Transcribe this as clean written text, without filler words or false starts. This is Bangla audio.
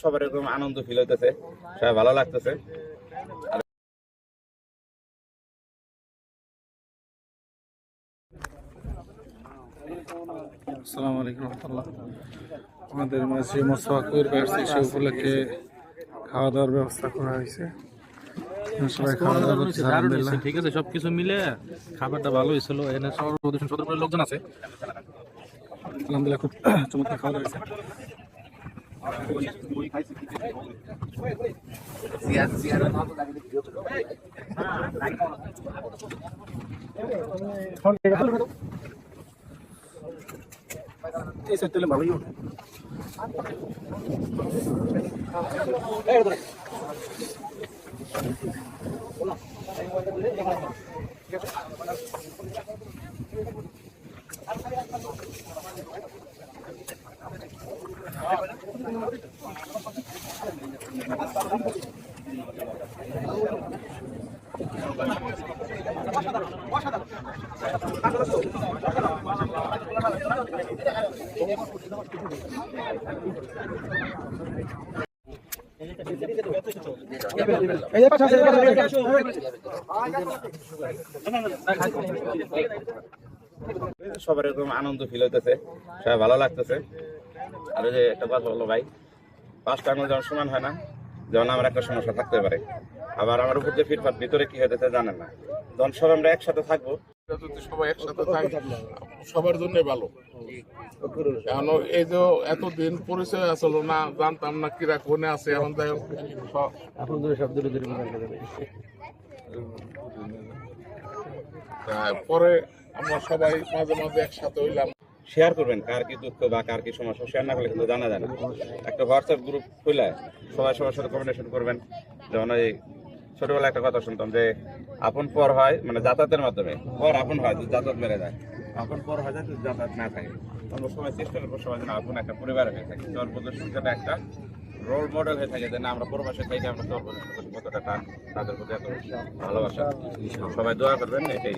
সবার এরকম আনন্দ ফিল হইতেছে, সবাই ভালো লাগতেছে। আসসালামু আলাইকুম রহমতুল্লাহ। আমাদের মাঝে মোসাফির বার্ষিক সে উপলক্ষে খাওয়া দাওয়ার ব্যবস্থা করা হয়েছে। সবাই খাওয়া দাওয়া করছে আলহামদুলিল্লাহ। ঠিক আছে, সবকিছু মিলে খাবারটা ভালো হয়েছিল। এখানে সদর লোকজন আছে, আলহামদুলিল্লাহ খুব চমৎকার খাওয়া দাওয়া হয়েছে। ভালোই সবার এরকম আনন্দ ফিল হইতেছে, সবাই ভালো লাগতেছে। আর ওই যে একটা কথা বললো ভাই, 5টা আঙুল যেমন সমান হয় না, যেমন আমার একটা সমস্যা থাকতে পারে। আবার আমার উপর যে ফিটফাট ভিতরে কি হইতেছে জানেন না। যখন সব আমরা একসাথে থাকবো, যদি সবাই একসাথে থাকে সবার জন্য ভালো। এখন এই যে এতদিন পরিচয় আসলো না, জানতাম না কিরা কোনে আছে, এখন যাই হোক পরে আমরা সবাই মাঝে মাঝে একসাথে হইলাম। শেয়ার করবেন কার কি দুঃখ বা কার কি সমস্যা, শেয়ার না করলে কিন্তু জানা যায় না। একটা হোয়াটসঅ্যাপ গ্রুপ খুলে সবাই সবার সাথে কমিউনিকেশন করবেন। যেমন ওই ছোটবেলায় একটা কথা শুনতাম যে আপন পর হয় মানে যাতায়াতের মাধ্যমে, পর আপন হয় যাতায়াত মেরে যায়, আপন পর হয় যাতে যাতায়াত না থাকে। আমরা সবাই চেষ্টা করবো সবাই যেন আপন একটা পরিবার হয়ে থাকে, সর্বপ্রদর্শন যেটা একটা রোল মডেল হয়ে থাকে, যে না আমরা প্রবাসে থেকে আমরা সর্বপ্রদর্শন কতটা টান তাদের প্রতি এত ভালোবাসা। সবাই দোয়া করবেন, এটাই।